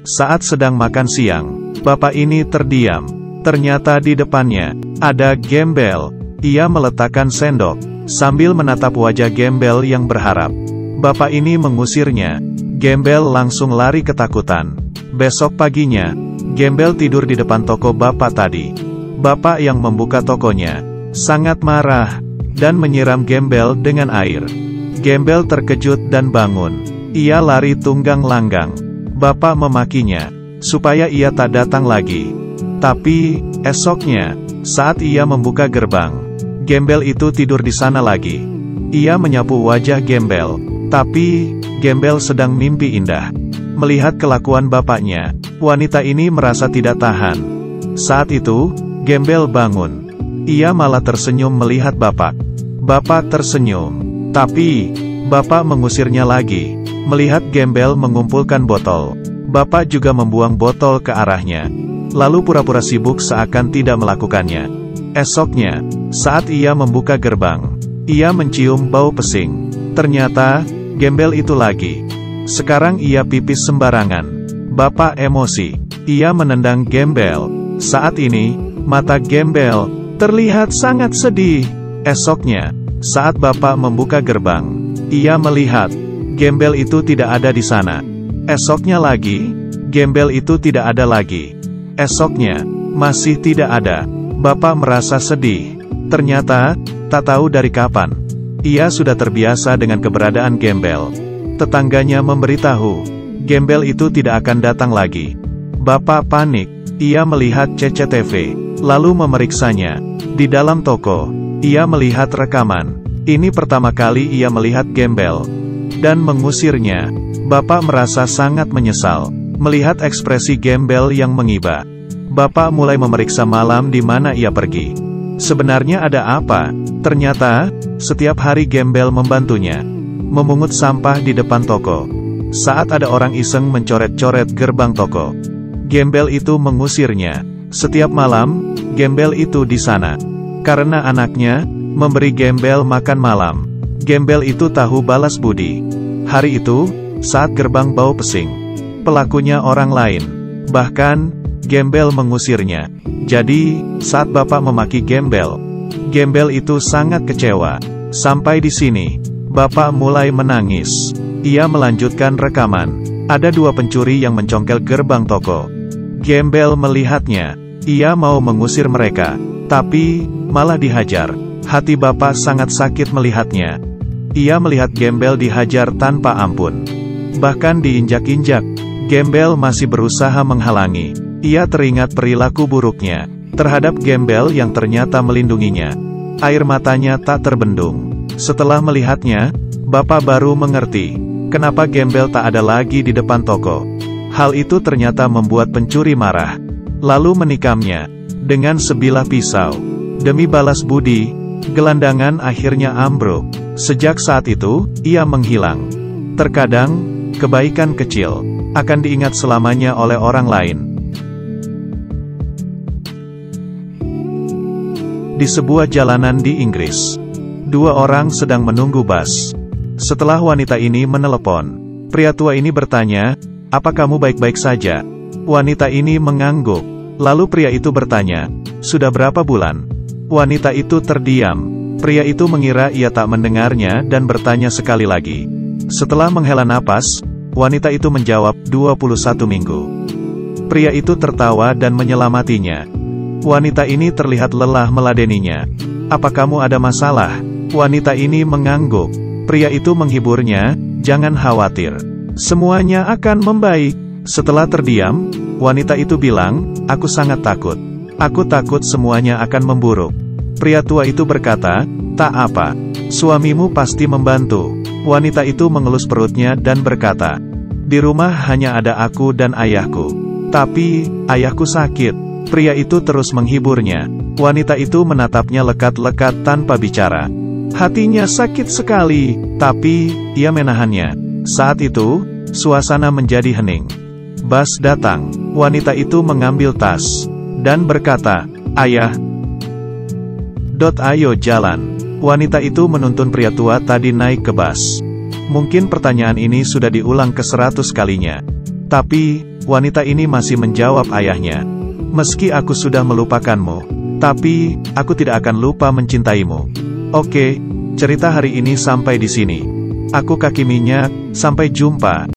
Saat sedang makan siang, bapak ini terdiam. Ternyata di depannya ada Gembel. Ia meletakkan sendok sambil menatap wajah Gembel yang berharap. Bapak ini mengusirnya. Gembel langsung lari ketakutan. Besok paginya, Gembel tidur di depan toko bapak tadi. Bapak yang membuka tokonya sangat marah dan menyiram Gembel dengan air. Gembel terkejut dan bangun. Ia lari tunggang-langgang. Bapak memakinya supaya ia tak datang lagi. Tapi esoknya, saat ia membuka gerbang, Gembel itu tidur di sana lagi. Ia menyapu wajah Gembel, tapi Gembel sedang mimpi indah. Melihat kelakuan bapaknya, wanita ini merasa tidak tahan. Saat itu, Gembel bangun. Ia malah tersenyum melihat bapak. Bapak tersenyum, tapi bapak mengusirnya lagi. Melihat Gembel mengumpulkan botol, bapak juga membuang botol ke arahnya. Lalu pura-pura sibuk seakan tidak melakukannya. Esoknya, saat ia membuka gerbang, ia mencium bau pesing. Ternyata, Gembel itu lagi. Sekarang ia pipis sembarangan. Bapak emosi. Ia menendang Gembel. Saat ini, mata Gembel terlihat sangat sedih. Esoknya, saat bapak membuka gerbang, ia melihat Gembel itu tidak ada di sana. Esoknya lagi, Gembel itu tidak ada lagi. Esoknya, masih tidak ada. Bapak merasa sedih. Ternyata, tak tahu dari kapan, ia sudah terbiasa dengan keberadaan Gembel. Tetangganya memberitahu, Gembel itu tidak akan datang lagi. Bapak panik. Ia melihat CCTV, lalu memeriksanya. Di dalam toko, ia melihat rekaman. Ini pertama kali ia melihat Gembel dan mengusirnya. Bapak merasa sangat menyesal melihat ekspresi Gembel yang mengiba. Bapak mulai memeriksa malam di mana ia pergi. Sebenarnya ada apa? Ternyata, setiap hari Gembel membantunya memungut sampah di depan toko. Saat ada orang iseng mencoret-coret gerbang toko, Gembel itu mengusirnya. Setiap malam, Gembel itu di sana. Karena anaknya memberi Gembel makan malam, Gembel itu tahu balas budi. Hari itu, saat gerbang bau pesing, pelakunya orang lain. Bahkan, Gembel mengusirnya. Jadi, saat bapak memaki Gembel, Gembel itu sangat kecewa. Sampai di sini, bapak mulai menangis. Ia melanjutkan rekaman. Ada dua pencuri yang mencongkel gerbang toko. Gembel melihatnya. Ia mau mengusir mereka, tapi malah dihajar. Hati bapak sangat sakit melihatnya. Ia melihat Gembel dihajar tanpa ampun. Bahkan diinjak-injak. Gembel masih berusaha menghalangi. Ia teringat perilaku buruknya terhadap Gembel yang ternyata melindunginya. Air matanya tak terbendung. Setelah melihatnya, bapak baru mengerti kenapa Gembel tak ada lagi di depan toko. Hal itu ternyata membuat pencuri marah, lalu menikamnya dengan sebilah pisau. Demi balas budi, gelandangan akhirnya ambruk. Sejak saat itu, ia menghilang. Terkadang, kebaikan kecil akan diingat selamanya oleh orang lain. Di sebuah jalanan di Inggris, dua orang sedang menunggu bus. Setelah wanita ini menelepon, pria tua ini bertanya, "Apa kamu baik-baik saja?" Wanita ini mengangguk. Lalu pria itu bertanya, "Sudah berapa bulan?" Wanita itu terdiam. Pria itu mengira ia tak mendengarnya dan bertanya sekali lagi. Setelah menghela napas, wanita itu menjawab, 21 minggu. Pria itu tertawa dan menyelamatinya. Wanita ini terlihat lelah meladeninya. "Apa kamu ada masalah?" Wanita ini mengangguk. Pria itu menghiburnya, "Jangan khawatir. Semuanya akan membaik." Setelah terdiam, wanita itu bilang, "Aku sangat takut. Aku takut semuanya akan memburuk." Pria tua itu berkata, "Tak apa. Suamimu pasti membantu." Wanita itu mengelus perutnya dan berkata, "Di rumah hanya ada aku dan ayahku. Tapi, ayahku sakit." Pria itu terus menghiburnya. Wanita itu menatapnya lekat-lekat tanpa bicara. Hatinya sakit sekali, tapi ia menahannya. Saat itu, suasana menjadi hening. Bus datang. Wanita itu mengambil tas dan berkata, "Ayah, ayo jalan." Wanita itu menuntun pria tua tadi naik ke bus. Mungkin pertanyaan ini sudah diulang ke 100 kalinya. Tapi, wanita ini masih menjawab ayahnya. Meski aku sudah melupakanmu, tapi aku tidak akan lupa mencintaimu. Oke, cerita hari ini sampai di sini. Aku Kaki Minyak, sampai jumpa.